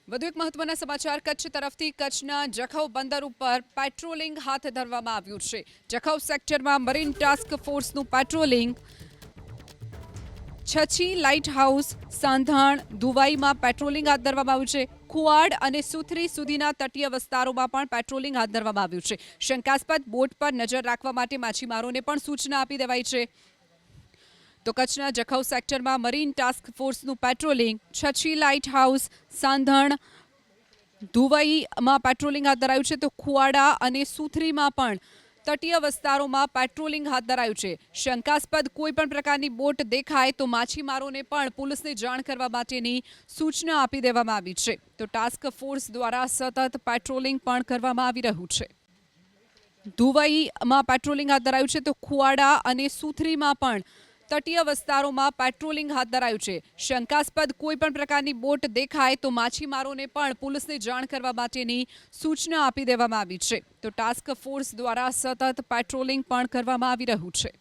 વધુ એક મહત્વના સમાચાર કચ્છ તરફથી કચ્છના જખૌ બંદર ઉપર પેટ્રોલિંગ હાથ ધરવામાં આવ્યું છે। જખૌ સેક્ટરમાં મરીન ટાસ્ક ફોર્સનું patrolling Chhachhi light house Sandhan દુવાઈમાં પેટ્રોલિંગ હાથ ધરવામાં આવ્યું છે। કુવાડ અને સુથરી સુધીના તટીય વિસ્તારોમાં પણ પેટ્રોલિંગ હાથ ધરવામાં આવ્યું છે। શંકાસ્પદ બોટ પર નજર રાખવા માટે માછીમારોને પણ સૂચના આપી દેવાઈ છે। તો કચ્છના જખૌ સેક્ટરમાં મરીન ટાસ્ક ફોર્સનું patrolling Chhachhi light house Sandhan દુવાઈમાં પેટ્રોલિંગ હાથ ધરાયું છે। તો ખુવાડા અને સુથરીમાં પણ તટીય વિસ્તારોમાં પેટ્રોલિંગ હાથ ધરાયું છે। શંકાસ્પદ કોઈ પણ પ્રકારની બોટ દેખાય તો માછીમારોને પણ પોલીસને જાણ કરવા માટેની સૂચના આપી દેવામાં આવી છે। તો ટાસ્ક ફોર્સ દ્વારા સતત પેટ્રોલિંગ પણ કરવામાં આવી રહ્યું છે। દુવાઈમાં પેટ્રોલિંગ હાથ ધરાયું છે। તો ખુવાડા અને સુથરીમાં પણ તટીય વિસ્તારોમાં પેટ્રોલિંગ હાથ ધરાયું છે। શંકાસ્પદ કોઈ પણ પ્રકારની બોટ દેખાય તો માછીમારોને પણ પોલીસને જાણ કરવા માટેની સૂચના આપી દેવામાં આવી છે। તો ટાસ્ક ફોર્સ દ્વારા સતત પેટ્રોલિંગ પણ કરવામાં આવી રહ્યું છે।